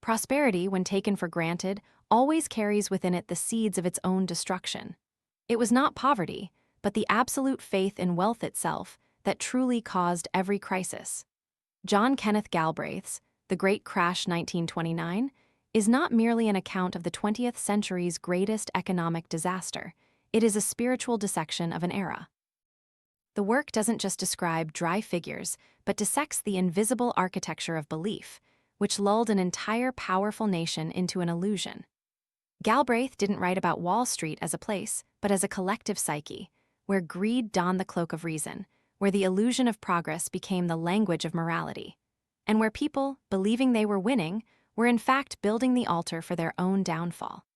Prosperity, when taken for granted, always carries within it the seeds of its own destruction. It was not poverty, but the absolute faith in wealth itself that truly caused every crisis. John Kenneth Galbraith's The Great Crash 1929 is not merely an account of the 20th century's greatest economic disaster, it is a spiritual dissection of an era. The work doesn't just describe dry figures, but dissects the invisible architecture of belief, which lulled an entire powerful nation into an illusion. Galbraith didn't write about Wall Street as a place, but as a collective psyche, where greed donned the cloak of reason, where the illusion of progress became the language of morality, and where people, believing they were winning, were in fact building the altar for their own downfall.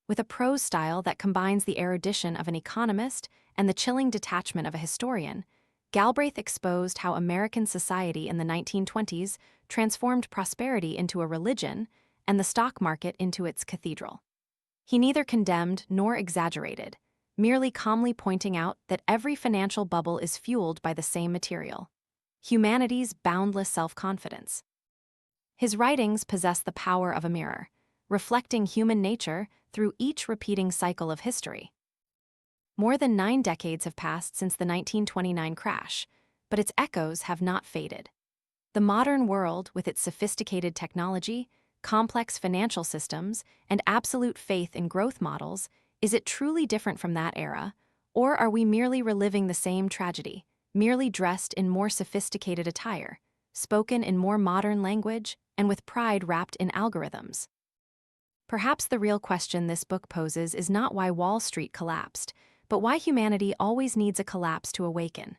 With a prose style that combines the erudition of an economist and the chilling detachment of a historian, Galbraith exposed how American society in the 1920s transformed prosperity into a religion and the stock market into its cathedral. He neither condemned nor exaggerated, merely calmly pointing out that every financial bubble is fueled by the same material: humanity's boundless self-confidence. His writings possess the power of a mirror, reflecting human nature through each repeating cycle of history. More than 9 decades have passed since the 1929 crash, but its echoes have not faded. The modern world, with its sophisticated technology, complex financial systems, and absolute faith in growth models, is it truly different from that era, or are we merely reliving the same tragedy, merely dressed in more sophisticated attire, spoken in more modern language, and with pride wrapped in algorithms? Perhaps the real question this book poses is not why Wall Street collapsed, but why humanity always needs a collapse to awaken.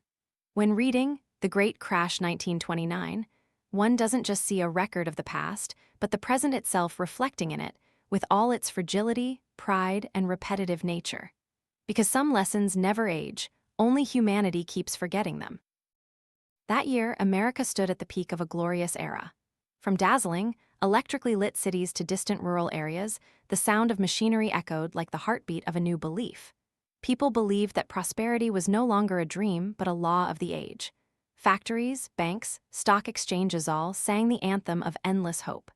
When reading The Great Crash 1929, one doesn't just see a record of the past, but the present itself reflecting in it, with all its fragility, pride, and repetitive nature. Because some lessons never age, only humanity keeps forgetting them. That year, America stood at the peak of a glorious era. From dazzling, electrically lit cities to distant rural areas, the sound of machinery echoed like the heartbeat of a new belief. People believed that prosperity was no longer a dream, but a law of the age. Factories, banks, stock exchanges all sang the anthem of endless hope.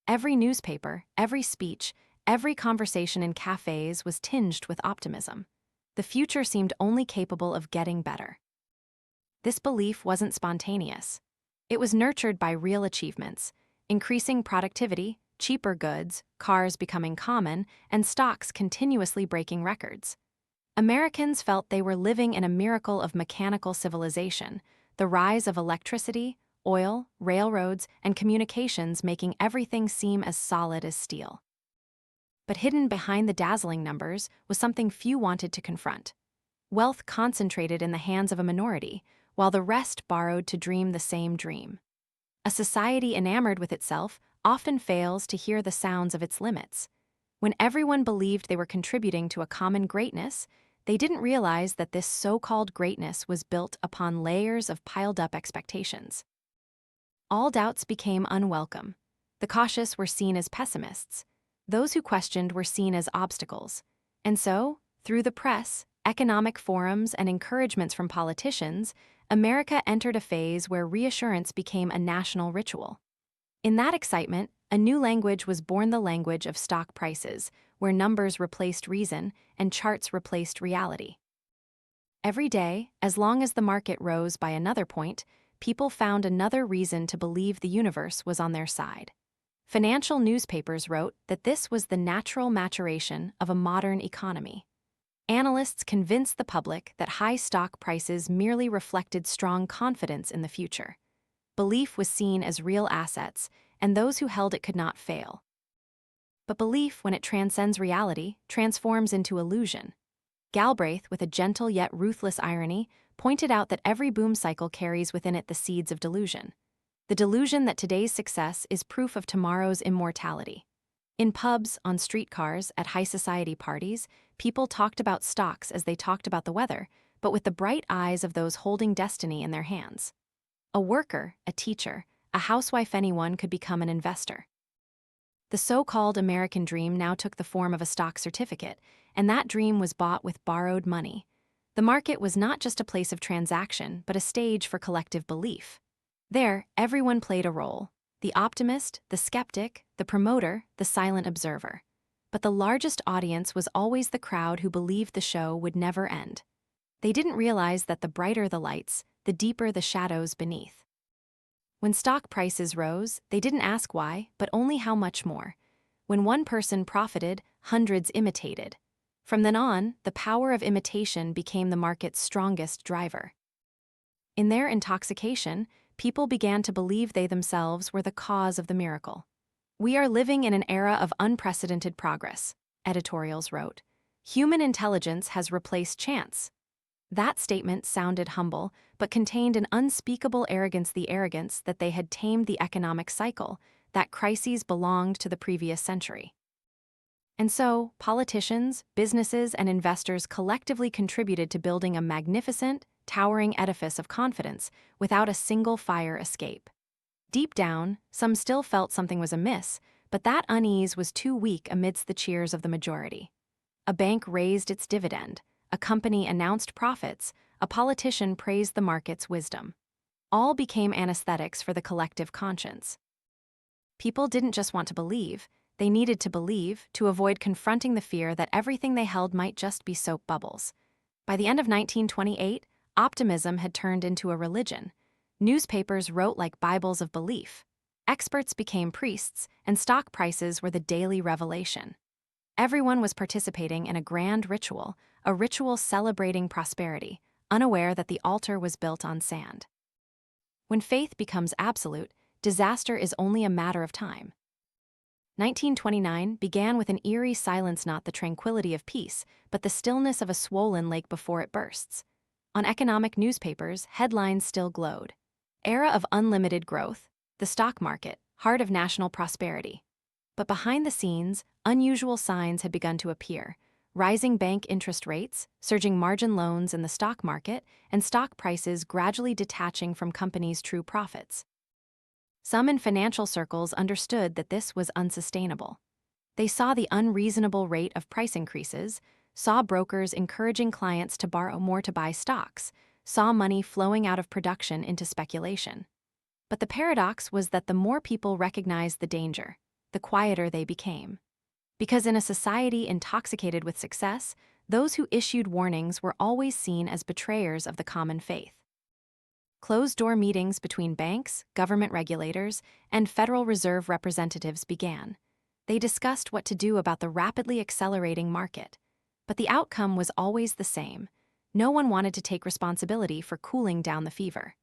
Every newspaper, every speech, every conversation in cafes was tinged with optimism. The future seemed only capable of getting better. This belief wasn't spontaneous. It was nurtured by real achievements: increasing productivity, cheaper goods, cars becoming common, and stocks continuously breaking records. Americans felt they were living in a miracle of mechanical civilization, the rise of electricity, oil, railroads, and communications making everything seem as solid as steel. But hidden behind the dazzling numbers was something few wanted to confront. Wealth concentrated in the hands of a minority, while the rest borrowed to dream the same dream. A society enamored with itself often fails to hear the sounds of its limits. When everyone believed they were contributing to a common greatness, they didn't realize that this so-called greatness was built upon layers of piled-up expectations. All doubts became unwelcome. The cautious were seen as pessimists. Those who questioned were seen as obstacles. And so, through the press, economic forums, and encouragements from politicians, America entered a phase where reassurance became a national ritual. In that excitement, a new language was born: the language of stock prices, where numbers replaced reason and charts replaced reality. Every day, as long as the market rose by another point, people found another reason to believe the universe was on their side. Financial newspapers wrote that this was the natural maturation of a modern economy. Analysts convinced the public that high stock prices merely reflected strong confidence in the future. Belief was seen as real assets, and those who held it could not fail. But belief, when it transcends reality, transforms into illusion. Galbraith, with a gentle yet ruthless irony, pointed out that every boom cycle carries within it the seeds of delusion. The delusion that today's success is proof of tomorrow's immortality. In pubs, on streetcars, at high society parties, people talked about stocks as they talked about the weather, but with the bright eyes of those holding destiny in their hands. A worker, a teacher, a housewife, anyone could become an investor. The so-called American dream now took the form of a stock certificate, and that dream was bought with borrowed money. The market was not just a place of transaction, but a stage for collective belief. There, everyone played a role: the optimist, the skeptic, the promoter, the silent observer. But the largest audience was always the crowd who believed the show would never end. They didn't realize that the brighter the lights, the deeper the shadows beneath. When stock prices rose, they didn't ask why, but only how much more. When one person profited, hundreds imitated. From then on, the power of imitation became the market's strongest driver. In their intoxication, people began to believe they themselves were the cause of the miracle. "We are living in an era of unprecedented progress," editorials wrote. "Human intelligence has replaced chance." That statement sounded humble, but contained an unspeakable arrogance, the arrogance that they had tamed the economic cycle, that crises belonged to the previous century. And so, politicians, businesses, and investors collectively contributed to building a magnificent, towering edifice of confidence without a single fire escape. Deep down, some still felt something was amiss, but that unease was too weak amidst the cheers of the majority. A bank raised its dividend, a company announced profits, a politician praised the market's wisdom. All became anesthetics for the collective conscience. People didn't just want to believe, they needed to believe to avoid confronting the fear that everything they held might just be soap bubbles. By the end of 1928, optimism had turned into a religion. Newspapers wrote like Bibles of belief. Experts became priests, and stock prices were the daily revelation. Everyone was participating in a grand ritual, a ritual celebrating prosperity, unaware that the altar was built on sand. When faith becomes absolute, disaster is only a matter of time. 1929 began with an eerie silence, not the tranquility of peace, but the stillness of a swollen lake before it bursts. On economic newspapers, headlines still glowed. Era of unlimited growth, the stock market, heart of national prosperity. But behind the scenes, unusual signs had begun to appear. Rising bank interest rates, surging margin loans in the stock market, and stock prices gradually detaching from companies' true profits. Some in financial circles understood that this was unsustainable. They saw the unreasonable rate of price increases, saw brokers encouraging clients to borrow more to buy stocks, saw money flowing out of production into speculation. But the paradox was that the more people recognized the danger, the quieter they became. Because in a society intoxicated with success, those who issued warnings were always seen as betrayers of the common faith. Closed-door meetings between banks, government regulators, and Federal Reserve representatives began. They discussed what to do about the rapidly accelerating market. But the outcome was always the same. No one wanted to take responsibility for cooling down the fever.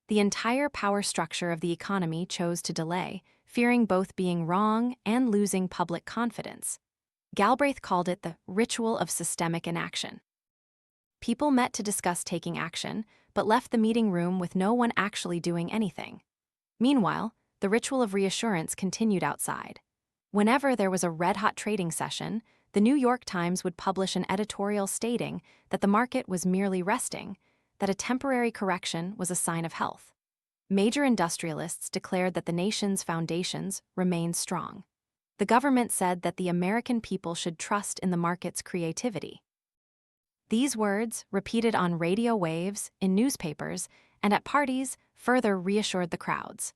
The entire power structure of the economy chose to delay, fearing both being wrong and losing public confidence. Galbraith called it the ritual of systemic inaction. People met to discuss taking action, but left the meeting room with no one actually doing anything. Meanwhile, the ritual of reassurance continued outside. Whenever there was a red-hot trading session, the New York Times would publish an editorial stating that the market was merely resting, that a temporary correction was a sign of health. Major industrialists declared that the nation's foundations remained strong. The government said that the American people should trust in the market's creativity. These words, repeated on radio waves, in newspapers, and at parties, further reassured the crowds.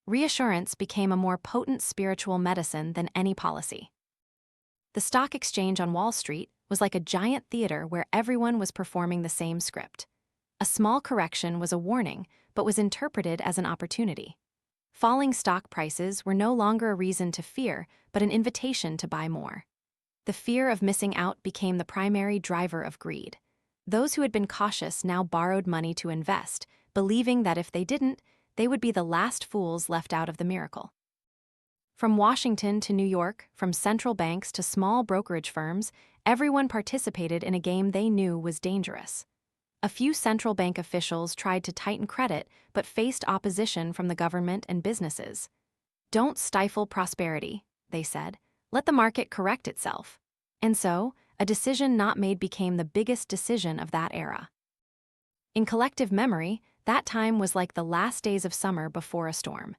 Reassurance became a more potent spiritual medicine than any policy. The stock exchange on Wall Street was like a giant theater where everyone was performing the same script. A small correction was a warning, but was interpreted as an opportunity. Falling stock prices were no longer a reason to fear, but an invitation to buy more. The fear of missing out became the primary driver of greed. Those who had been cautious now borrowed money to invest, believing that if they didn't, they would be the last fools left out of the miracle. From Washington to New York, from central banks to small brokerage firms, everyone participated in a game they knew was dangerous. A few central bank officials tried to tighten credit but faced opposition from the government and businesses. "Don't stifle prosperity," they said. "Let the market correct itself." And so, a decision not made became the biggest decision of that era. In collective memory, that time was like the last days of summer before a storm.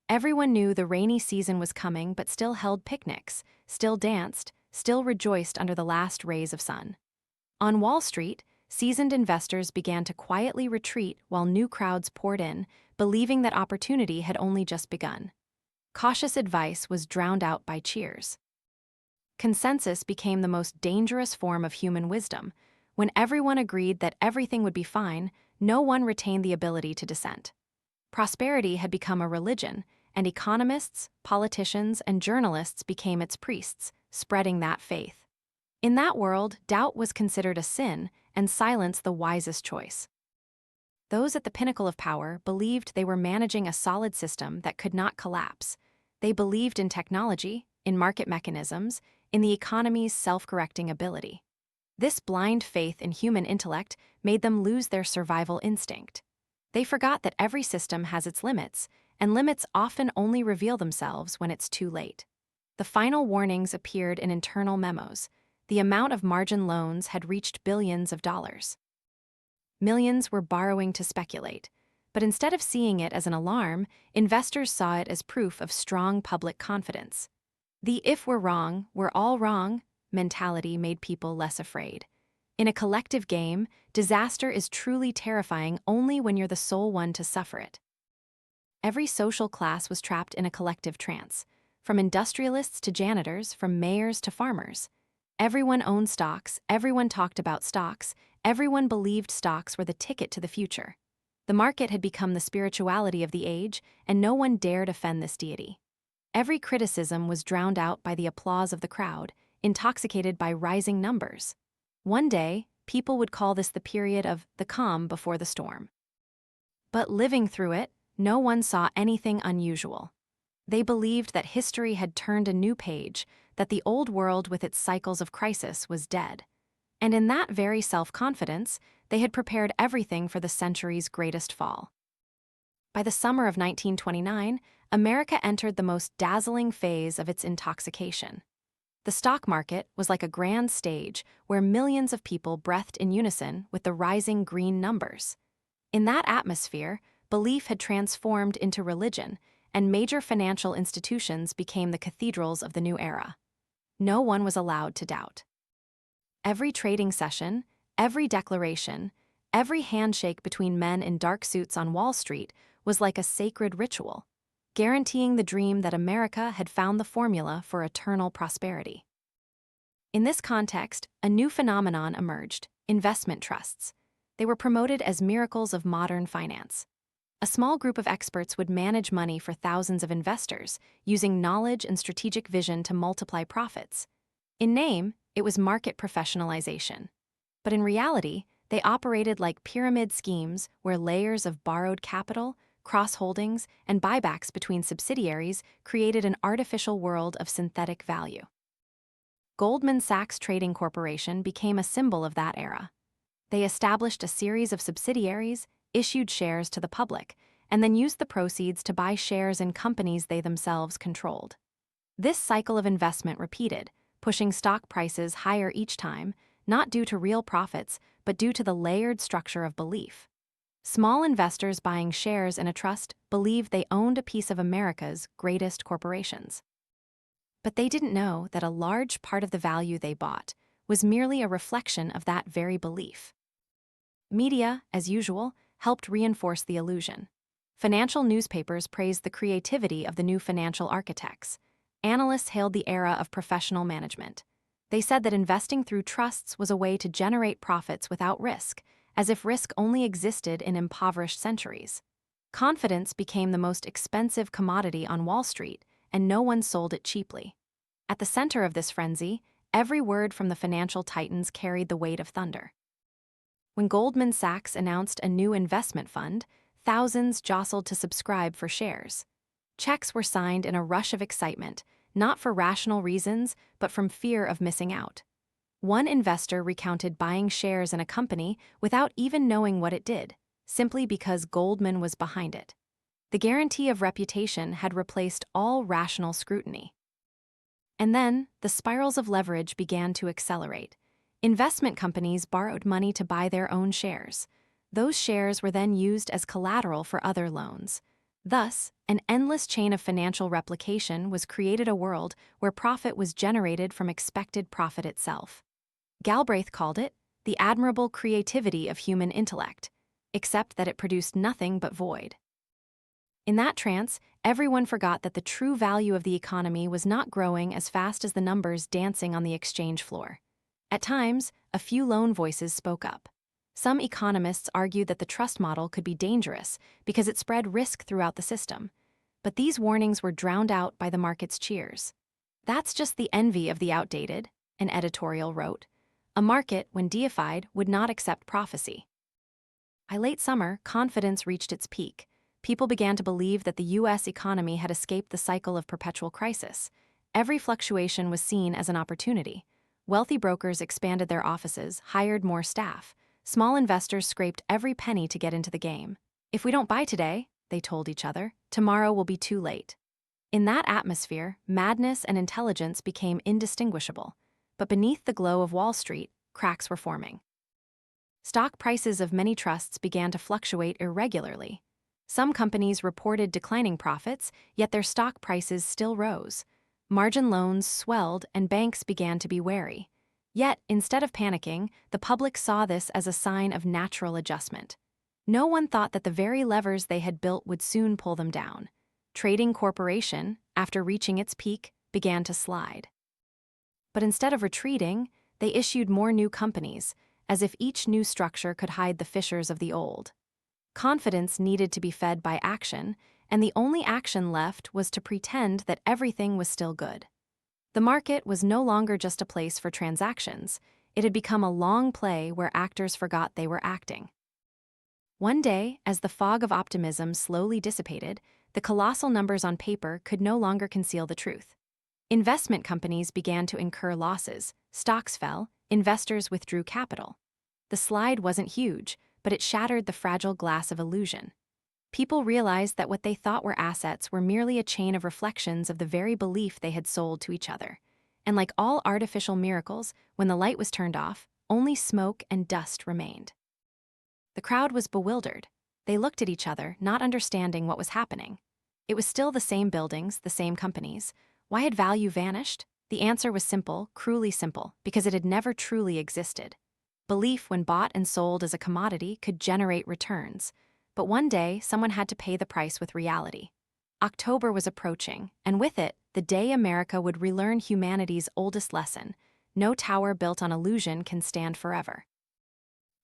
Everyone knew the rainy season was coming but still held picnics, still danced, still rejoiced under the last rays of sun. On Wall Street, seasoned investors began to quietly retreat while new crowds poured in, believing that opportunity had only just begun. Cautious advice was drowned out by cheers. Consensus became the most dangerous form of human wisdom. When everyone agreed that everything would be fine, no one retained the ability to dissent. Prosperity had become a religion, and economists, politicians, and journalists became its priests, spreading that faith. In that world, doubt was considered a sin, and silence the wisest choice. Those at the pinnacle of power believed they were managing a solid system that could not collapse. They believed in technology, in market mechanisms, in the economy's self-correcting ability. This blind faith in human intellect made them lose their survival instinct. They forgot that every system has its limits, and limits often only reveal themselves when it's too late. The final warnings appeared in internal memos. The amount of margin loans had reached billions of dollars. Millions were borrowing to speculate, but instead of seeing it as an alarm, investors saw it as proof of strong public confidence. The "if we're wrong, we're all wrong" mentality made people less afraid. In a collective game, disaster is truly terrifying only when you're the sole one to suffer it. Every social class was trapped in a collective trance, from industrialists to janitors, from mayors to farmers. Everyone owned stocks, everyone talked about stocks, everyone believed stocks were the ticket to the future. The market had become the spirituality of the age, and no one dared offend this deity. Every criticism was drowned out by the applause of the crowd, intoxicated by rising numbers. One day, people would call this the period of the calm before the storm. But living through it, no one saw anything unusual. They believed that history had turned a new page, that the old world with its cycles of crisis was dead. And in that very self-confidence, they had prepared everything for the century's greatest fall. By the summer of 1929, America entered the most dazzling phase of its intoxication. The stock market was like a grand stage where millions of people breathed in unison with the rising green numbers. In that atmosphere, belief had transformed into religion, and major financial institutions became the cathedrals of the new era. No one was allowed to doubt. Every trading session, every declaration, every handshake between men in dark suits on Wall Street was like a sacred ritual, guaranteeing the dream that America had found the formula for eternal prosperity. In this context, a new phenomenon emerged: investment trusts. They were promoted as miracles of modern finance. A small group of experts would manage money for thousands of investors, using knowledge and strategic vision to multiply profits. In name, it was market professionalization. But in reality, they operated like pyramid schemes where layers of borrowed capital, cross-holdings, and buybacks between subsidiaries created an artificial world of synthetic value. Goldman Sachs Trading Corporation became a symbol of that era. They established a series of subsidiaries, issued shares to the public, and then used the proceeds to buy shares in companies they themselves controlled. This cycle of investment repeated, pushing stock prices higher each time, not due to real profits, but due to the layered structure of belief. Small investors buying shares in a trust believed they owned a piece of America's greatest corporations. But they didn't know that a large part of the value they bought was merely a reflection of that very belief. Media, as usual, helped reinforce the illusion. Financial newspapers praised the creativity of the new financial architects. Analysts hailed the era of professional management. They said that investing through trusts was a way to generate profits without risk, as if risk only existed in impoverished centuries. Confidence became the most expensive commodity on Wall Street, and no one sold it cheaply. At the center of this frenzy, every word from the financial titans carried the weight of thunder. When Goldman Sachs announced a new investment fund, thousands jostled to subscribe for shares. Checks were signed in a rush of excitement, not for rational reasons, but from fear of missing out. One investor recounted buying shares in a company without even knowing what it did, simply because Goldman was behind it. The guarantee of reputation had replaced all rational scrutiny. And then, the spirals of leverage began to accelerate. Investment companies borrowed money to buy their own shares. Those shares were then used as collateral for other loans. Thus, an endless chain of financial replication was created, a world where profit was generated from expected profit itself. Galbraith called it the admirable creativity of human intellect, except that it produced nothing but void. In that trance, Everyone forgot that the true value of the economy was not growing as fast as the numbers dancing on the exchange floor. At times, a few lone voices spoke up. Some economists argued that the trust model could be dangerous because it spread risk throughout the system. But these warnings were drowned out by the market's cheers. "That's just the envy of the outdated," an editorial wrote. A market, when deified, would not accept prophecy. By late summer, confidence reached its peak. People began to believe that the U.S. economy had escaped the cycle of perpetual crisis. Every fluctuation was seen as an opportunity. Wealthy brokers expanded their offices, hired more staff. Small investors scraped every penny to get into the game. "If we don't buy today," they told each other, "tomorrow will be too late." In that atmosphere, madness and intelligence became indistinguishable. But beneath the glow of Wall Street, cracks were forming. Stock prices of many trusts began to fluctuate irregularly. Some companies reported declining profits, yet their stock prices still rose. Margin loans swelled and banks began to be wary. Yet, instead of panicking, the public saw this as a sign of natural adjustment. No one thought that the very levers they had built would soon pull them down. Trading Corporation, after reaching its peak, began to slide. But instead of retreating, they issued more new companies, as if each new structure could hide the fissures of the old. Confidence needed to be fed by action, and the only action left was to pretend that everything was still good. The market was no longer just a place for transactions. It had become a long play where actors forgot they were acting. One day, as the fog of optimism slowly dissipated, the colossal numbers on paper could no longer conceal the truth. Investment companies began to incur losses, stocks fell, investors withdrew capital. The slide wasn't huge, but it shattered the fragile glass of illusion. People realized that what they thought were assets were merely a chain of reflections of the very belief they had sold to each other. And like all artificial miracles, when the light was turned off, only smoke and dust remained. The crowd was bewildered. They looked at each other, not understanding what was happening. It was still the same buildings, the same companies. Why had value vanished? The answer was simple, cruelly simple, because it had never truly existed. Belief, when bought and sold as a commodity, could generate returns. But one day, someone had to pay the price with reality. October was approaching, and with it, the day America would relearn humanity's oldest lesson: no tower built on illusion can stand forever.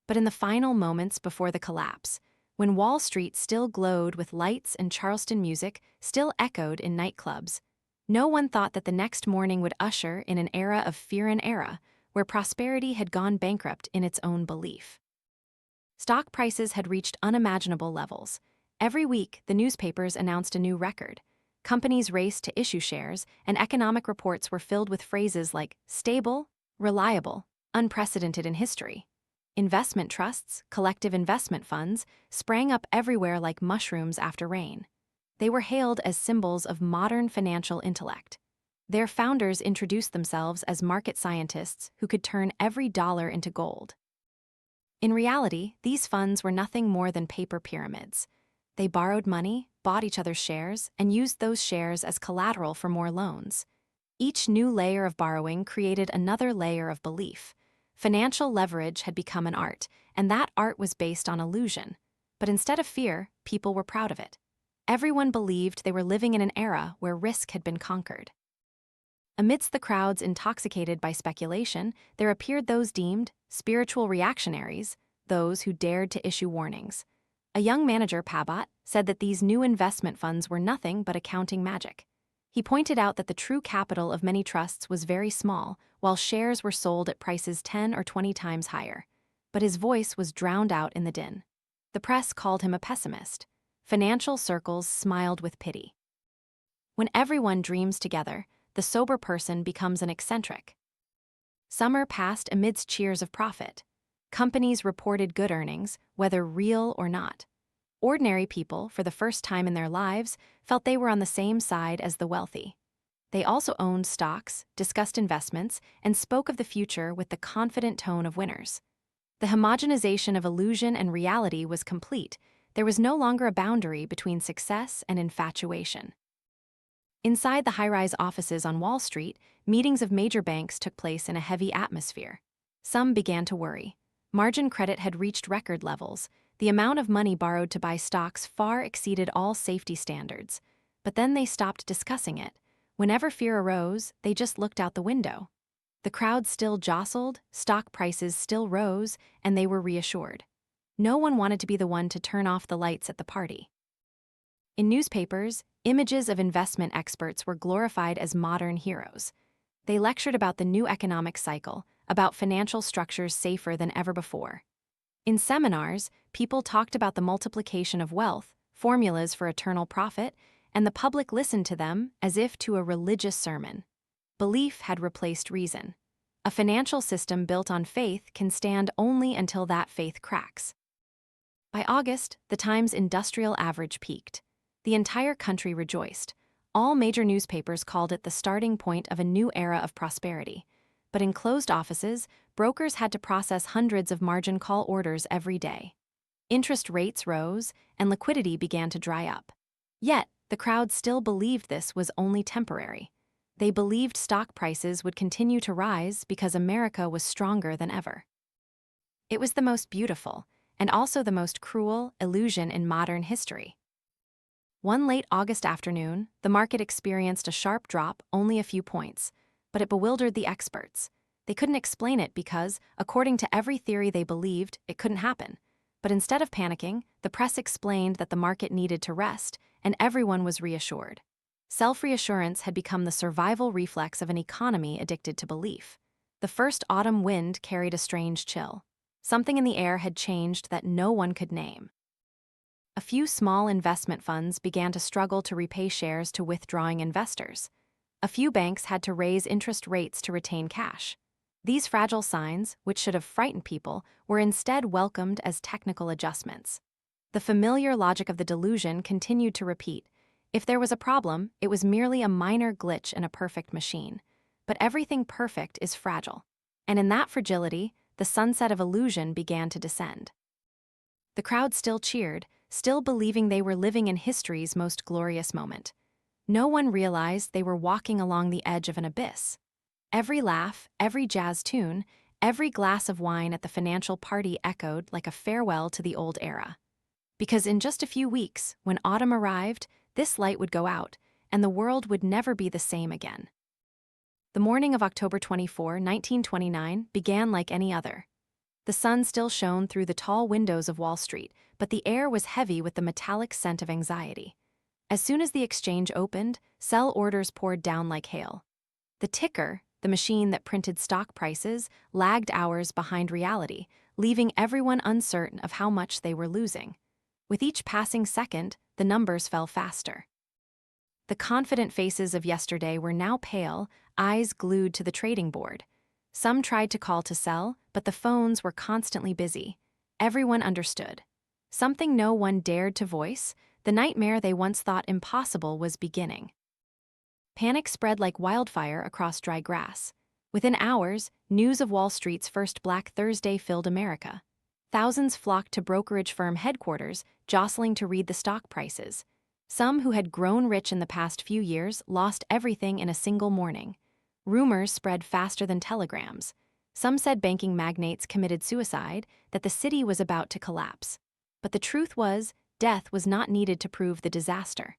But in the final moments before the collapse, when Wall Street still glowed with lights and Charleston music still echoed in nightclubs, no one thought that the next morning would usher in an era of fear and error, where prosperity had gone bankrupt in its own belief. Stock prices had reached unimaginable levels. Every week, the newspapers announced a new record. Companies raced to issue shares, and economic reports were filled with phrases like stable, reliable, unprecedented in history. Investment trusts, collective investment funds, sprang up everywhere like mushrooms after rain. They were hailed as symbols of modern financial intellect. Their founders introduced themselves as market scientists who could turn every dollar into gold. In reality, these funds were nothing more than paper pyramids. They borrowed money, bought each other's shares, and used those shares as collateral for more loans. Each new layer of borrowing created another layer of belief. Financial leverage had become an art, and that art was based on illusion. But instead of fear, people were proud of it. Everyone believed they were living in an era where risk had been conquered. Amidst the crowds intoxicated by speculation, there appeared those deemed spiritual reactionaries, those who dared to issue warnings. A young manager, Pabat, said that these new investment funds were nothing but accounting magic. He pointed out that the true capital of many trusts was very small, while shares were sold at prices 10 or 20 times higher. But his voice was drowned out in the din. The press called him a pessimist. Financial circles smiled with pity. When everyone dreams together, the sober person becomes an eccentric. Summer passed amidst cheers of profit. Companies reported good earnings, whether real or not. Ordinary people, for the first time in their lives, felt they were on the same side as the wealthy. They also owned stocks, discussed investments, and spoke of the future with the confident tone of winners. The homogenization of illusion and reality was complete. There was no longer a boundary between success and infatuation. Inside the high-rise offices on Wall Street, meetings of major banks took place in a heavy atmosphere. Some began to worry. Margin credit had reached record levels. The amount of money borrowed to buy stocks far exceeded all safety standards. But then they stopped discussing it. Whenever fear arose, they just looked out the window. The crowd still jostled, stock prices still rose, and they were reassured. No one wanted to be the one to turn off the lights at the party. In newspapers, images of investment experts were glorified as modern heroes. They lectured about the new economic cycle, about financial structures safer than ever before. In seminars, people talked about the multiplication of wealth, formulas for eternal profit, and the public listened to them as if to a religious sermon. Belief had replaced reason. A financial system built on faith can stand only until that faith cracks. By August, the Times industrial average peaked. The entire country rejoiced. All major newspapers called it the starting point of a new era of prosperity. But in closed offices, brokers had to process hundreds of margin call orders every day. Interest rates rose, and liquidity began to dry up. Yet, the crowd still believed this was only temporary. They believed stock prices would continue to rise because America was stronger than ever. It was the most beautiful, and also the most cruel, illusion in modern history. One late August afternoon, the market experienced a sharp drop, only a few points, but it bewildered the experts. They couldn't explain it because, according to every theory they believed, it couldn't happen. But instead of panicking, the press explained that the market needed to rest, and everyone was reassured. Self-reassurance had become the survival reflex of an economy addicted to belief. The first autumn wind carried a strange chill. Something in the air had changed that no one could name. A few small investment funds began to struggle to repay shares to withdrawing investors. A few banks had to raise interest rates to retain cash. These fragile signs, which should have frightened people, were instead welcomed as technical adjustments. The familiar logic of the delusion continued to repeat. If there was a problem, it was merely a minor glitch in a perfect machine. But everything perfect is fragile. And in that fragility, the sunset of illusion began to descend. The crowd still cheered, still believing they were living in history's most glorious moment. No one realized they were walking along the edge of an abyss. Every laugh, every jazz tune, every glass of wine at the financial party echoed like a farewell to the old era. Because in just a few weeks, when autumn arrived, this light would go out, and the world would never be the same again. The morning of October 24, 1929, began like any other. The sun still shone through the tall windows of Wall Street, but the air was heavy with the metallic scent of anxiety. As soon as the exchange opened, sell orders poured down like hail. The ticker, the machine that printed stock prices, lagged hours behind reality, leaving everyone uncertain of how much they were losing. With each passing second, the numbers fell faster. The confident faces of yesterday were now pale, eyes glued to the trading board. Some tried to call to sell, but the phones were constantly busy. Everyone understood. Something no one dared to voice, the nightmare they once thought impossible was beginning. Panic spread like wildfire across dry grass. Within hours, news of Wall Street's first Black Thursday filled America. Thousands flocked to brokerage firm headquarters, jostling to read the stock prices. Some who had grown rich in the past few years lost everything in a single morning. Rumors spread faster than telegrams. Some said banking magnates committed suicide, that the city was about to collapse. But the truth was, death was not needed to prove the disaster.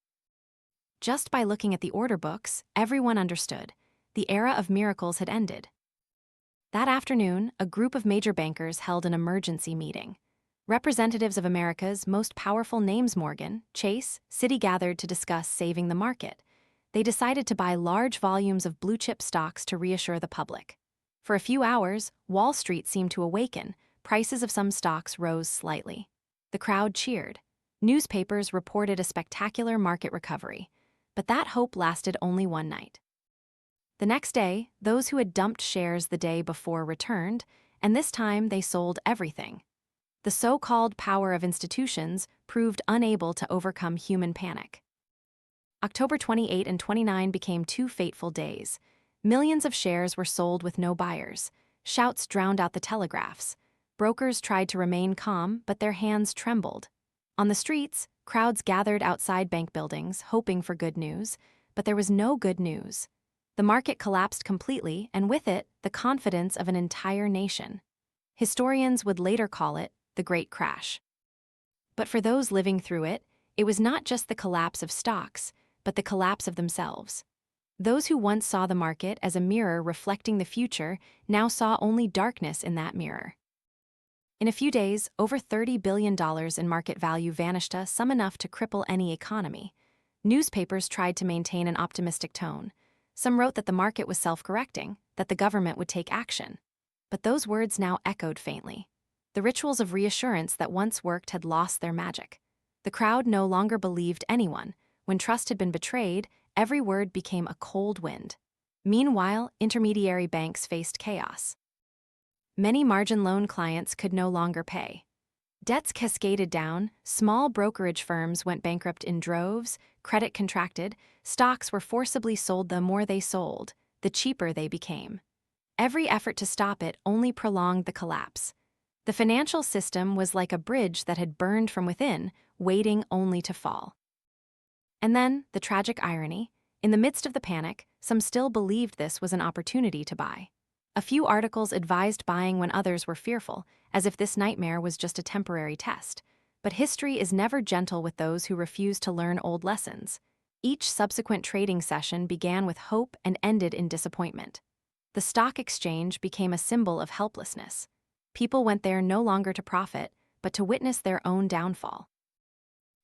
Just by looking at the order books, everyone understood. The era of miracles had ended. That afternoon, a group of major bankers held an emergency meeting. Representatives of America's most powerful names, Morgan, Chase, Citi, gathered to discuss saving the market. They decided to buy large volumes of blue-chip stocks to reassure the public. For a few hours, Wall Street seemed to awaken. Prices of some stocks rose slightly. The crowd cheered. Newspapers reported a spectacular market recovery. But that hope lasted only one night. The next day, those who had dumped shares the day before returned, and this time they sold everything. The so-called power of institutions proved unable to overcome human panic. October 28 and 29 became two fateful days. Millions of shares were sold with no buyers. Shouts drowned out the telegraphs. Brokers tried to remain calm, but their hands trembled. On the streets, crowds gathered outside bank buildings, hoping for good news, but there was no good news. The market collapsed completely, and with it, the confidence of an entire nation. Historians would later call it the Great Crash. But for those living through it, it was not just the collapse of stocks. but the collapse of themselves. Those who once saw the market as a mirror reflecting the future now saw only darkness in that mirror. In a few days, over $30 billion in market value vanished, some enough to cripple any economy. Newspapers tried to maintain an optimistic tone. Some wrote that the market was self-correcting, that the government would take action. But those words now echoed faintly. The rituals of reassurance that once worked had lost their magic. The crowd no longer believed anyone. When trust had been betrayed, every word became a cold wind. Meanwhile, intermediary banks faced chaos. Many margin loan clients could no longer pay. Debts cascaded down, small brokerage firms went bankrupt in droves, credit contracted, stocks were forcibly sold. The more they sold, the cheaper they became. Every effort to stop it only prolonged the collapse. The financial system was like a bridge that had burned from within, waiting only to fall. And then, the tragic irony, in the midst of the panic, some still believed this was an opportunity to buy. A few articles advised buying when others were fearful, as if this nightmare was just a temporary test. But history is never gentle with those who refuse to learn old lessons. Each subsequent trading session began with hope and ended in disappointment. The stock exchange became a symbol of helplessness. People went there no longer to profit, but to witness their own downfall.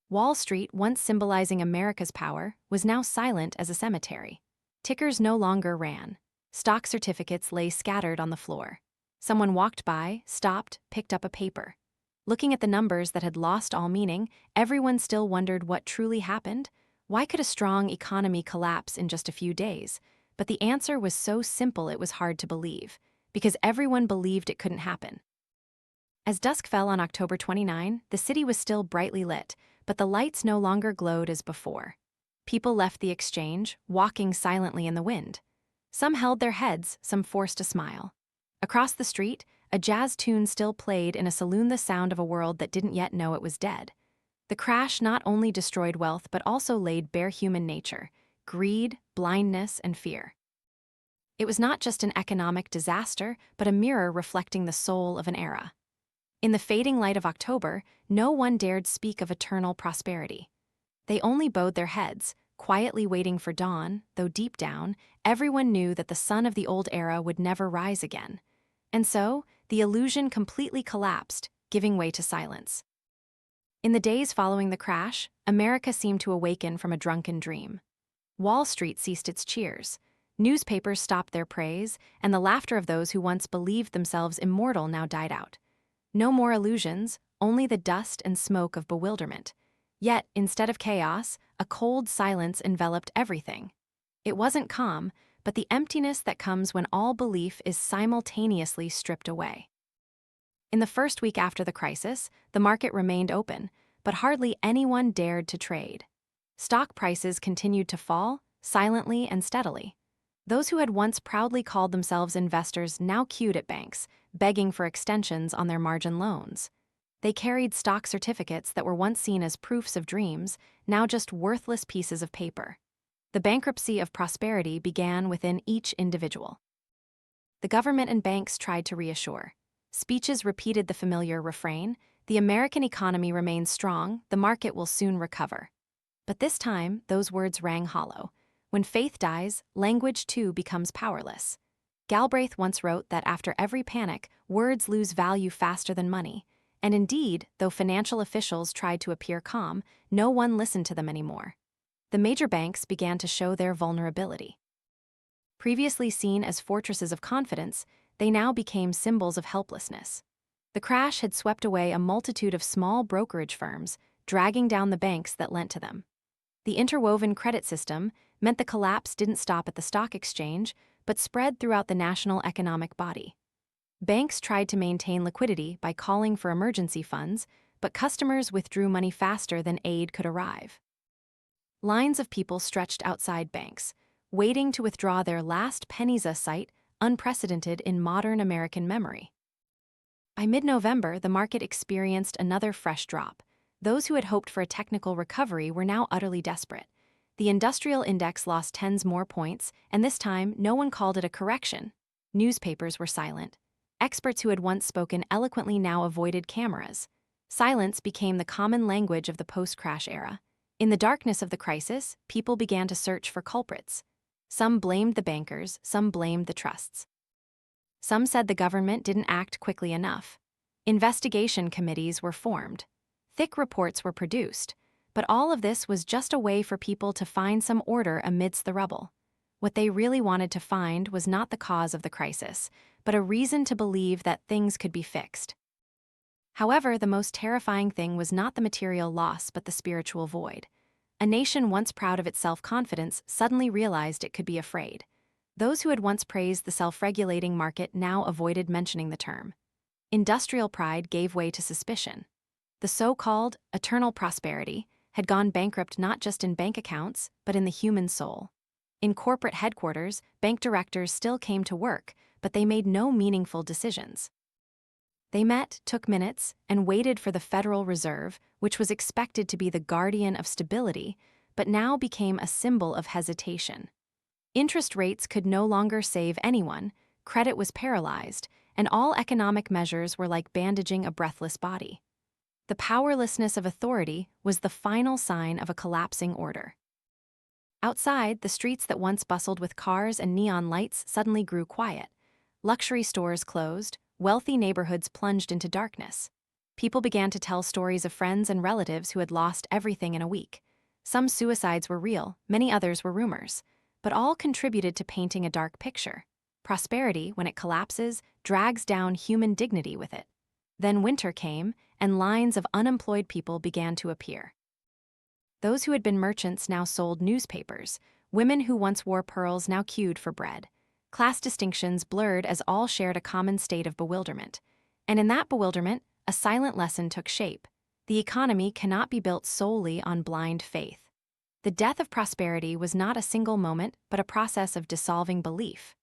Wall Street, once symbolizing America's power, was now silent as a cemetery. Tickers no longer ran. Stock certificates lay scattered on the floor. Someone walked by, stopped, picked up a paper. Looking at the numbers that had lost all meaning, everyone still wondered what truly happened. Why could a strong economy collapse in just a few days? But the answer was so simple it was hard to believe, because everyone believed it couldn't happen. As dusk fell on October 29, the city was still brightly lit, but the lights no longer glowed as before. People left the exchange, walking silently in the wind. Some held their heads, some forced a smile. Across the street, a jazz tune still played in a saloon, the sound of a world that didn't yet know it was dead. The crash not only destroyed wealth but also laid bare human nature, greed, blindness, and fear. It was not just an economic disaster, but a mirror reflecting the soul of an era. In the fading light of October, no one dared speak of eternal prosperity. They only bowed their heads, quietly waiting for dawn, though deep down, everyone knew that the sun of the old era would never rise again. And so, the illusion completely collapsed, giving way to silence. In the days following the crash, America seemed to awaken from a drunken dream. Wall Street ceased its cheers. Newspapers stopped their praise, and the laughter of those who once believed themselves immortal now died out. No more illusions, only the dust and smoke of bewilderment. Yet, instead of chaos, a cold silence enveloped everything. It wasn't calm, but the emptiness that comes when all belief is simultaneously stripped away. In the first week after the crisis, the market remained open, but hardly anyone dared to trade. Stock prices continued to fall, silently and steadily. Those who had once proudly called themselves investors now queued at banks, begging for extensions on their margin loans. They carried stock certificates that were once seen as proofs of dreams, now just worthless pieces of paper. The bankruptcy of prosperity began within each individual. The government and banks tried to reassure. Speeches repeated the familiar refrain, "The American economy remains strong, the market will soon recover." But this time, those words rang hollow. When faith dies, language too becomes powerless. Galbraith once wrote that after every panic, words lose value faster than money. And indeed, though financial officials tried to appear calm, no one listened to them anymore. The major banks began to show their vulnerability. Previously seen as fortresses of confidence, they now became symbols of helplessness. The crash had swept away a multitude of small brokerage firms, dragging down the banks that lent to them. The interwoven credit system meant the collapse didn't stop at the stock exchange, but spread throughout the national economic body. Banks tried to maintain liquidity by calling for emergency funds, but customers withdrew money faster than aid could arrive. Lines of people stretched outside banks, waiting to withdraw their last pennies, a sight unprecedented in modern American memory. By mid-November, the market experienced another fresh drop. Those who had hoped for a technical recovery were now utterly desperate. The industrial index lost tens more points, and this time no one called it a correction. Newspapers were silent. Experts who had once spoken eloquently now avoided cameras. Silence became the common language of the post-crash era. In the darkness of the crisis, people began to search for culprits. Some blamed the bankers, some blamed the trusts. Some said the government didn't act quickly enough. Investigation committees were formed. Thick reports were produced. But all of this was just a way for people to find some order amidst the rubble. What they really wanted to find was not the cause of the crisis, but a reason to believe that things could be fixed. However, the most terrifying thing was not the material loss but the spiritual void. A nation once proud of its self-confidence suddenly realized it could be afraid. Those who had once praised the self-regulating market now avoided mentioning the term. Industrial pride gave way to suspicion. The so-called eternal prosperity had gone bankrupt not just in bank accounts, but in the human soul. In corporate headquarters, bank directors still came to work, but they made no meaningful decisions. They met, took minutes, and waited for the Federal Reserve, which was expected to be the guardian of stability, but now became a symbol of hesitation. Interest rates could no longer save anyone, credit was paralyzed, and all economic measures were like bandaging a breathless body. The powerlessness of authority was the final sign of a collapsing order. Outside, the streets that once bustled with cars and neon lights suddenly grew quiet. Luxury stores closed, wealthy neighborhoods plunged into darkness. People began to tell stories of friends and relatives who had lost everything in a week. Some suicides were real, many others were rumors, but all contributed to painting a dark picture. Prosperity, when it collapses, drags down human dignity with it. Then winter came, and lines of unemployed people began to appear. Those who had been merchants now sold newspapers. Women who once wore pearls now queued for bread. Class distinctions blurred as all shared a common state of bewilderment. And in that bewilderment, a silent lesson took shape. The economy cannot be built solely on blind faith. The death of prosperity was not a single moment, but a process of dissolving belief.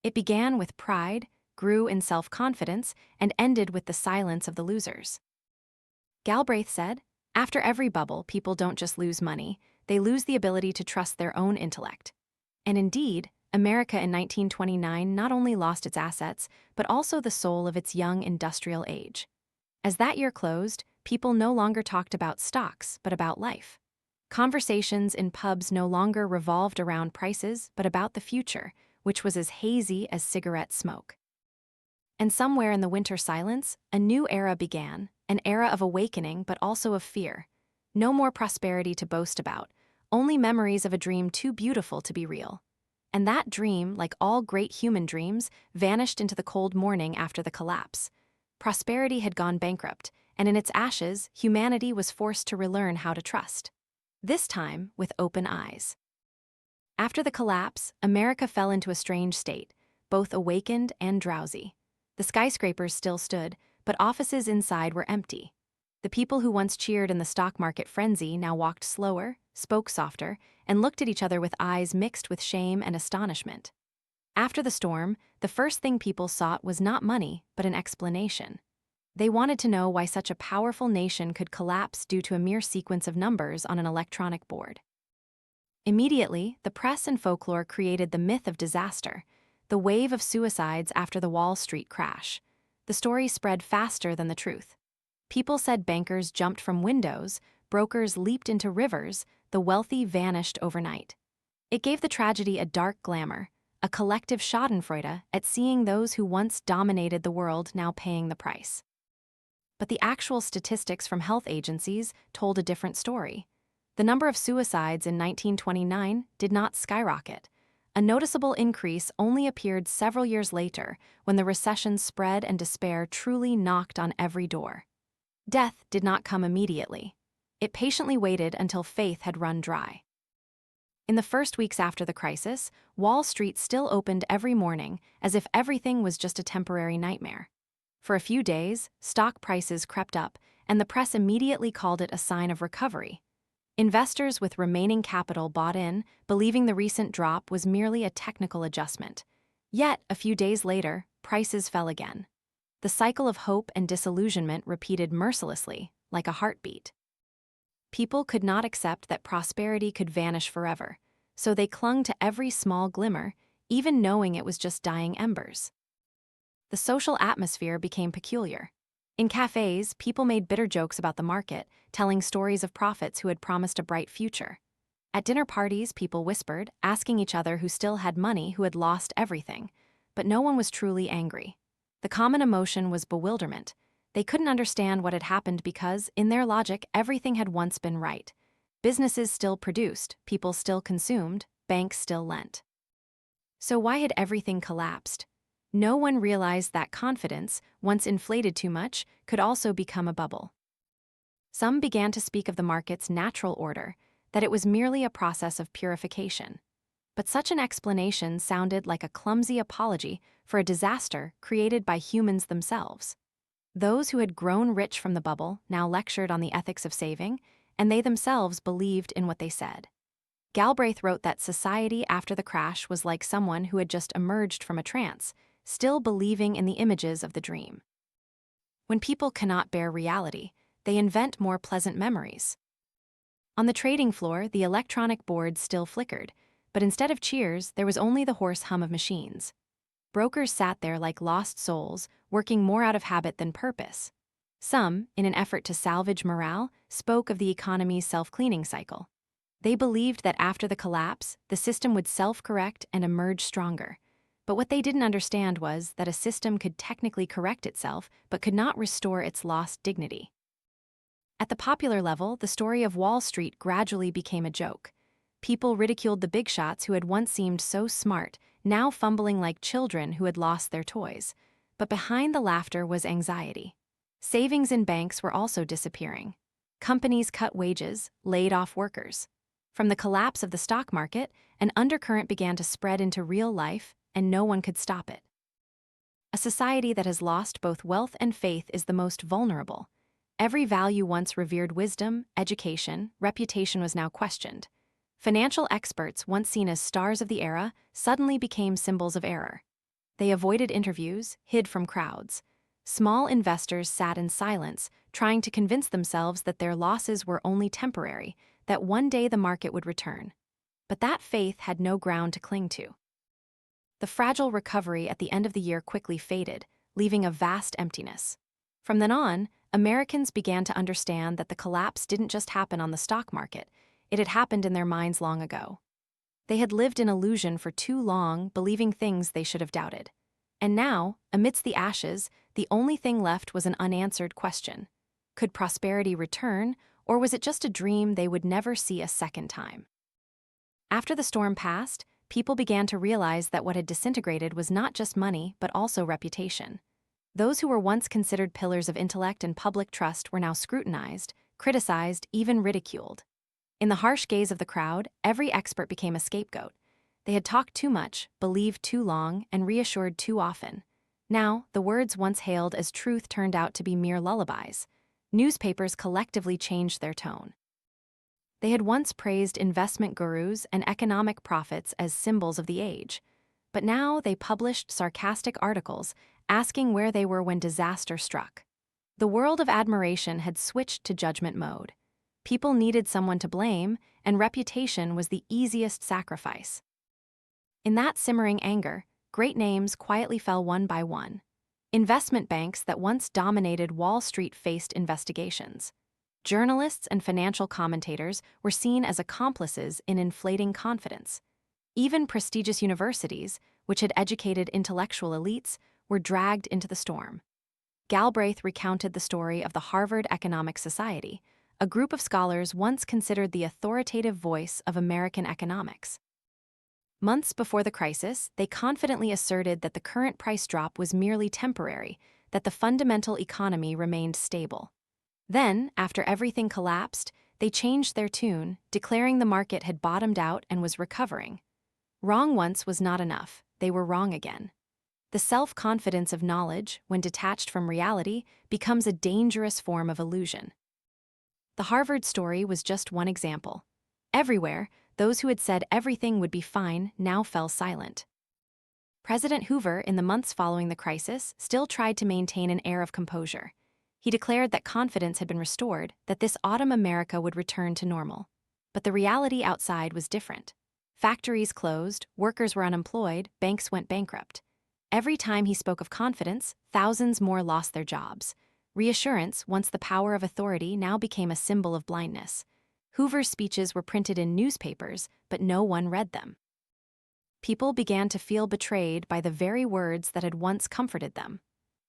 It began with pride, grew in self-confidence, and ended with the silence of the losers. Galbraith said, "After every bubble, people don't just lose money, they lose the ability to trust their own intellect." And indeed, America in 1929 not only lost its assets, but also the soul of its young industrial age. As that year closed, people no longer talked about stocks, but about life. Conversations in pubs no longer revolved around prices, but about the future, which was as hazy as cigarette smoke. And somewhere in the winter silence, a new era began, an era of awakening but also of fear. No more prosperity to boast about, only memories of a dream too beautiful to be real. And that dream, like all great human dreams, vanished into the cold morning after the collapse. Prosperity had gone bankrupt, and in its ashes, humanity was forced to relearn how to trust. This time, with open eyes. After the collapse, America fell into a strange state, both awakened and drowsy. The skyscrapers still stood, but offices inside were empty. The people who once cheered in the stock market frenzy now walked slower, spoke softer, and looked at each other with eyes mixed with shame and astonishment. After the storm, the first thing people sought was not money, but an explanation. They wanted to know why such a powerful nation could collapse due to a mere sequence of numbers on an electronic board. Immediately, the press and folklore created the myth of disaster, the wave of suicides after the Wall Street crash. The story spread faster than the truth. People said bankers jumped from windows, brokers leaped into rivers, the wealthy vanished overnight. It gave the tragedy a dark glamour, a collective schadenfreude at seeing those who once dominated the world now paying the price. But the actual statistics from health agencies told a different story. The number of suicides in 1929 did not skyrocket. A noticeable increase only appeared several years later when the recession spread and despair truly knocked on every door. Death did not come immediately. It patiently waited until faith had run dry. In the first weeks after the crisis, Wall Street still opened every morning as if everything was just a temporary nightmare. For a few days, stock prices crept up, and the press immediately called it a sign of recovery. Investors with remaining capital bought in, believing the recent drop was merely a technical adjustment. Yet, a few days later, prices fell again. The cycle of hope and disillusionment repeated mercilessly, like a heartbeat. People could not accept that prosperity could vanish forever, so they clung to every small glimmer, even knowing it was just dying embers. The social atmosphere became peculiar. In cafes, people made bitter jokes about the market, telling stories of prophets who had promised a bright future. At dinner parties, people whispered, asking each other who still had money who had lost everything. But no one was truly angry. The common emotion was bewilderment. They couldn't understand what had happened because, in their logic, everything had once been right. Businesses still produced, people still consumed, banks still lent. So why had everything collapsed? No one realized that confidence, once inflated too much, could also become a bubble. Some began to speak of the market's natural order, that it was merely a process of purification. But such an explanation sounded like a clumsy apology for a disaster created by humans themselves. Those who had grown rich from the bubble now lectured on the ethics of saving, and they themselves believed in what they said. Galbraith wrote that society after the crash was like someone who had just emerged from a trance, still believing in the images of the dream. When people cannot bear reality, they invent more pleasant memories. On the trading floor, the electronic board still flickered, but instead of cheers, there was only the hoarse hum of machines. Brokers sat there like lost souls, working more out of habit than purpose. Some, in an effort to salvage morale, spoke of the economy's self-cleaning cycle. They believed that after the collapse, the system would self-correct and emerge stronger. But what they didn't understand was that a system could technically correct itself but could not restore its lost dignity. At the popular level, the story of Wall Street gradually became a joke. People ridiculed the big shots who had once seemed so smart, now fumbling like children who had lost their toys. But behind the laughter was anxiety. Savings in banks were also disappearing. Companies cut wages, laid off workers. From the collapse of the stock market, an undercurrent began to spread into real life, and no one could stop it. A society that has lost both wealth and faith is the most vulnerable. Every value once revered wisdom, education, reputation was now questioned. Financial experts, once seen as stars of the era, suddenly became symbols of error. They avoided interviews, hid from crowds. Small investors sat in silence, trying to convince themselves that their losses were only temporary, that one day the market would return. But that faith had no ground to cling to. The fragile recovery at the end of the year quickly faded, leaving a vast emptiness. From then on, Americans began to understand that the collapse didn't just happen on the stock market, it had happened in their minds long ago. They had lived in illusion for too long, believing things they should have doubted. And now, amidst the ashes, the only thing left was an unanswered question. Could prosperity return, or was it just a dream they would never see a second time? After the storm passed, people began to realize that what had disintegrated was not just money, but also reputation. Those who were once considered pillars of intellect and public trust were now scrutinized, criticized, even ridiculed. In the harsh gaze of the crowd, every expert became a scapegoat. They had talked too much, believed too long, and reassured too often. Now, the words once hailed as truth turned out to be mere lullabies. Newspapers collectively changed their tone. They had once praised investment gurus and economic prophets as symbols of the age. But now they published sarcastic articles asking where they were when disaster struck. The world of admiration had switched to judgment mode. People needed someone to blame, and reputation was the easiest sacrifice. In that simmering anger, great names quietly fell one by one. Investment banks that once dominated Wall Street faced investigations. Journalists and financial commentators were seen as accomplices in inflating confidence. Even prestigious universities, which had educated intellectual elites, were dragged into the storm. Galbraith recounted the story of the Harvard Economic Society, a group of scholars once considered the authoritative voice of American economics. Months before the crisis, they confidently asserted that the current price drop was merely temporary, that the fundamental economy remained stable. Then, after everything collapsed, they changed their tune, declaring the market had bottomed out and was recovering. Wrong once was not enough, they were wrong again. The self-confidence of knowledge, when detached from reality, becomes a dangerous form of illusion. The Harvard story was just one example. Everywhere, those who had said everything would be fine now fell silent. President Hoover, in the months following the crisis, still tried to maintain an air of composure. He declared that confidence had been restored, that this autumn America would return to normal. But the reality outside was different. Factories closed, workers were unemployed, banks went bankrupt. Every time he spoke of confidence, thousands more lost their jobs. Reassurance, once the power of authority, now became a symbol of blindness. Hoover's speeches were printed in newspapers, but no one read them. People began to feel betrayed by the very words that had once comforted them.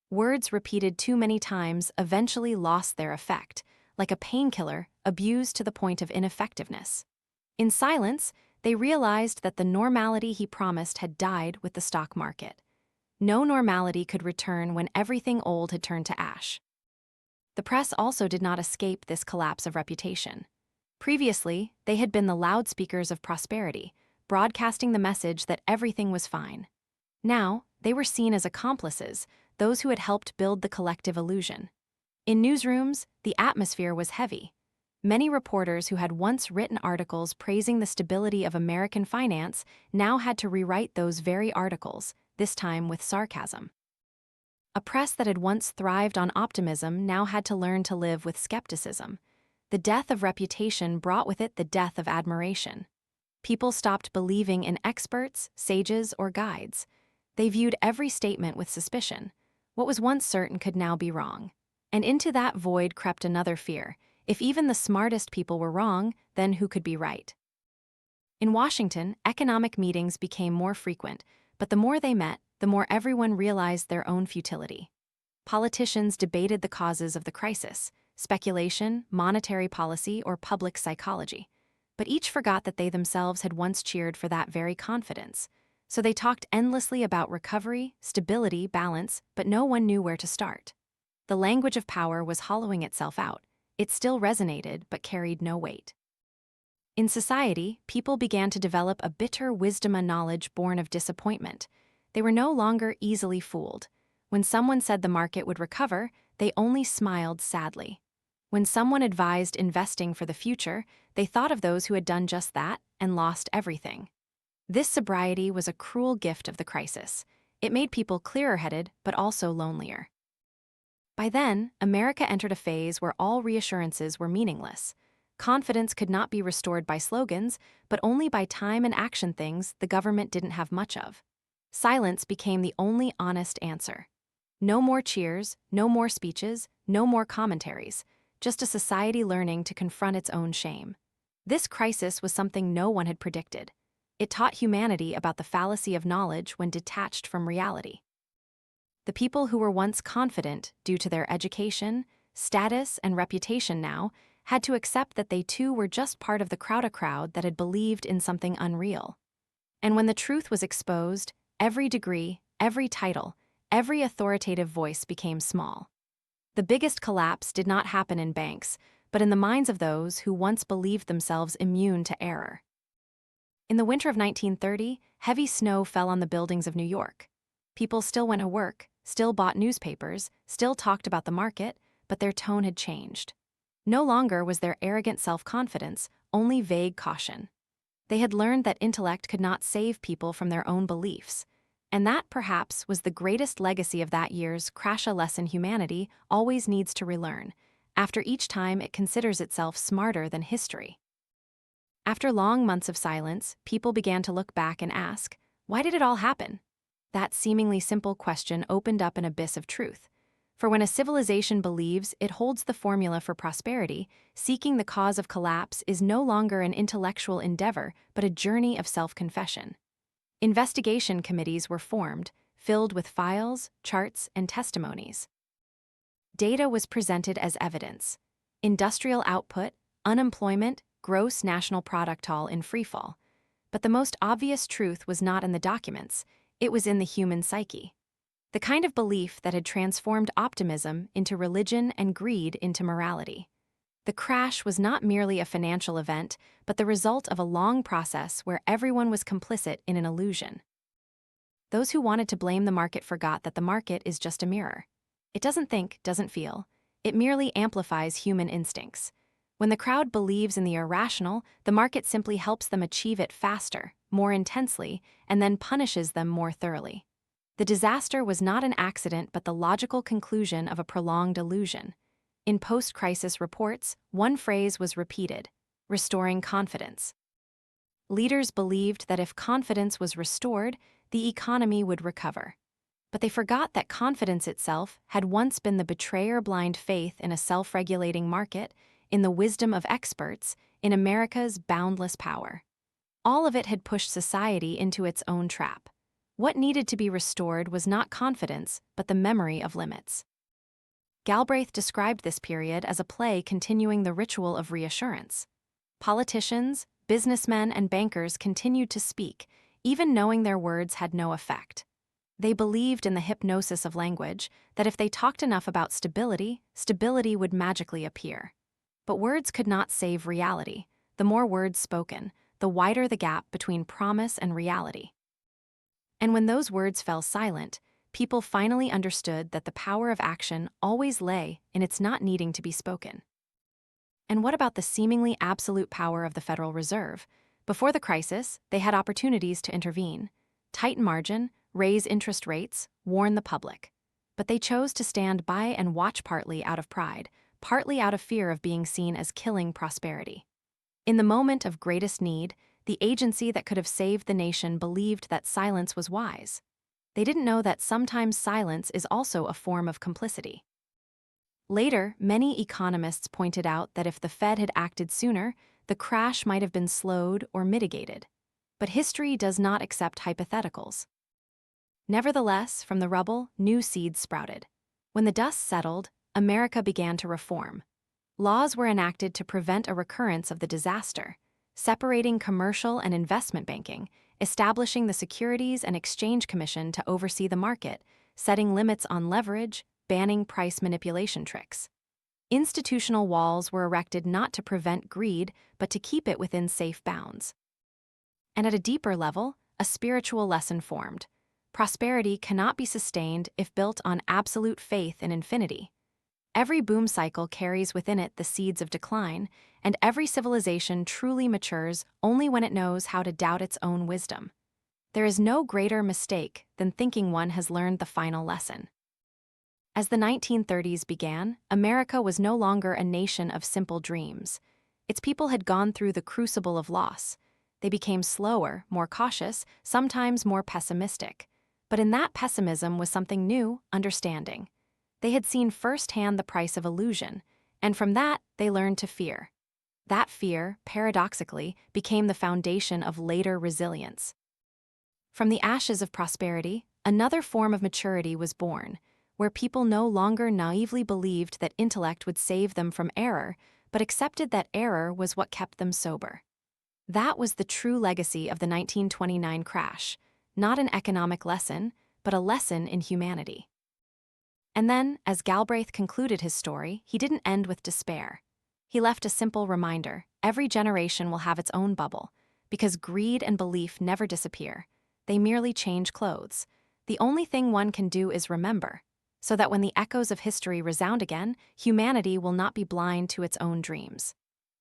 Words repeated too many times eventually lost their effect, like a painkiller abused to the point of ineffectiveness. In silence, they realized that the normality he promised had died with the stock market. No normality could return when everything old had turned to ash. The press also did not escape this collapse of reputation. Previously, they had been the loudspeakers of prosperity, broadcasting the message that everything was fine. Now, they were seen as accomplices, those who had helped build the collective illusion. In newsrooms, the atmosphere was heavy. Many reporters who had once written articles praising the stability of American finance now had to rewrite those very articles, this time with sarcasm. A press that had once thrived on optimism now had to learn to live with skepticism. The death of reputation brought with it the death of admiration. People stopped believing in experts, sages, or guides. They viewed every statement with suspicion. What was once certain could now be wrong. And into that void crept another fear. If even the smartest people were wrong, then who could be right? In Washington, economic meetings became more frequent, but the more they met, the more everyone realized their own futility. Politicians debated the causes of the crisis: speculation, monetary policy, or public psychology. But each forgot that they themselves had once cheered for that very confidence. So they talked endlessly about recovery, stability, balance, but no one knew where to start. The language of power was hollowing itself out. It still resonated, but carried no weight. In society, people began to develop a bitter wisdom and knowledge born of disappointment. They were no longer easily fooled. When someone said the market would recover, they only smiled sadly. When someone advised investing for the future, they thought of those who had done just that and lost everything. This sobriety was a cruel gift of the crisis. It made people clearer-headed, but also lonelier. By then, America entered a phase where all reassurances were meaningless. Confidence could not be restored by slogans, but only by time and action, things the government didn't have much of. Silence became the only honest answer. No more cheers, no more speeches, no more commentaries, just a society learning to confront its own shame. This crisis was something no one had predicted. It taught humanity about the fallacy of knowledge when detached from reality. The people who were once confident due to their education, status, and reputation now had to accept that they too were just part of the crowd that had believed in something unreal. And when the truth was exposed, every degree, every title, every authoritative voice became small. The biggest collapse did not happen in banks, but in the minds of those who once believed themselves immune to error. In the winter of 1930, heavy snow fell on the buildings of New York. People still went to work, still bought newspapers, still talked about the market, but their tone had changed. No longer was there arrogant self-confidence, only vague caution. They had learned that intellect could not save people from their own beliefs, and that perhaps was the greatest legacy of that year's crash. A lesson humanity always needs to relearn, after each time it considers itself smarter than history. After long months of silence, people began to look back and ask, why did it all happen? That seemingly simple question opened up an abyss of truth. For when a civilization believes it holds the formula for prosperity, seeking the cause of collapse is no longer an intellectual endeavor, but a journey of self-confession. Investigation committees were formed, filled with files, charts, and testimonies. Data was presented as evidence. Industrial output, unemployment, gross national product all in freefall. But the most obvious truth was not in the documents, it was in the human psyche. The kind of belief that had transformed optimism into religion and greed into morality. The crash was not merely a financial event, but the result of a long process where everyone was complicit in an illusion. Those who wanted to blame the market forgot that the market is just a mirror. It doesn't think, doesn't feel. It merely amplifies human instincts. When the crowd believes in the irrational, the market simply helps them achieve it faster, more intensely, and then punishes them more thoroughly. The disaster was not an accident but the logical conclusion of a prolonged illusion. In post-crisis reports, one phrase was repeated: restoring confidence. Leaders believed that if confidence was restored, the economy would recover. But they forgot that confidence itself had once been the betrayer-blind faith in a self-regulating market, in the wisdom of experts, in America's boundless power. All of it had pushed society into its own trap. What needed to be restored was not confidence, but the memory of limits. Galbraith described this period as a play continuing the ritual of reassurance. Politicians, businessmen, and bankers continued to speak, even knowing their words had no effect. They believed in the hypnosis of language, that if they talked enough about stability, stability would magically appear. But words could not save reality. The more words spoken, the wider the gap between promise and reality. And when those words fell silent, people finally understood that the power of action always lay in its not needing to be spoken. And what about the seemingly absolute power of the Federal Reserve? Before the crisis, they had opportunities to intervene, tighten margin, raise interest rates, warn the public. But they chose to stand by and watch, partly out of pride, partly out of fear of being seen as killing prosperity. In the moment of greatest need, the agency that could have saved the nation believed that silence was wise. They didn't know that sometimes silence is also a form of complicity. Later, many economists pointed out that if the Fed had acted sooner, the crash might have been slowed or mitigated. But history does not accept hypotheticals. Nevertheless, from the rubble, new seeds sprouted. When the dust settled, America began to reform. Laws were enacted to prevent a recurrence of the disaster, separating commercial and investment banking, establishing the Securities and Exchange Commission to oversee the market, setting limits on leverage, banning price manipulation tricks. Institutional walls were erected not to prevent greed, but to keep it within safe bounds. And at a deeper level, a spiritual lesson formed. Prosperity cannot be sustained if built on absolute faith in infinity. Every boom cycle carries within it the seeds of decline, and every civilization truly matures only when it knows how to doubt its own wisdom. There is no greater mistake than thinking one has learned the final lesson. As the 1930s began, America was no longer a nation of simple dreams. Its people had gone through the crucible of loss. They became slower, more cautious, sometimes more pessimistic. But in that pessimism was something new: understanding. They had seen firsthand the price of illusion, and from that they learned to fear. That fear, paradoxically, became the foundation of later resilience. From the ashes of prosperity, another form of maturity was born, where people no longer naively believed that intellect would save them from error, but accepted that error was what kept them sober. That was the true legacy of the 1929 crash, not an economic lesson, but a lesson in humanity. And then, as Galbraith concluded his story, he didn't end with despair. He left a simple reminder: every generation will have its own bubble, because greed and belief never disappear. They merely change clothes. The only thing one can do is remember, so that when the echoes of history resound again, humanity will not be blind to its own dreams.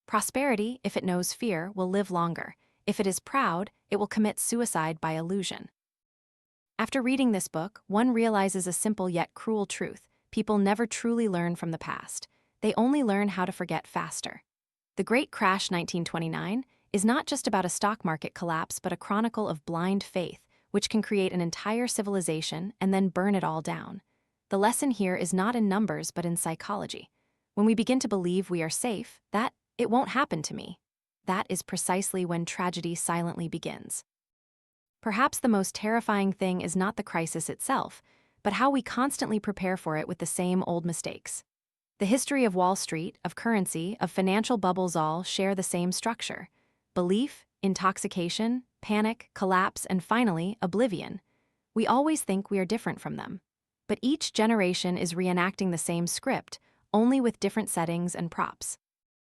Prosperity, if it knows fear, will live longer. If it is proud, it will commit suicide by illusion. After reading this book, one realizes a simple yet cruel truth: people never truly learn from the past. They only learn how to forget faster. The Great Crash 1929 is not just about a stock market collapse, but a chronicle of blind faith, which can create an entire civilization and then burn it all down. The lesson here is not in numbers, but in psychology. When we begin to believe we are safe, that it won't happen to me, that is precisely when tragedy silently begins. Perhaps the most terrifying thing is not the crisis itself, but how we constantly prepare for it with the same old mistakes. The history of Wall Street, of currency, of financial bubbles all share the same structure: belief, intoxication, panic, collapse, and finally, oblivion. We always think we are different from them. But each generation is reenacting the same script, only with different settings and props.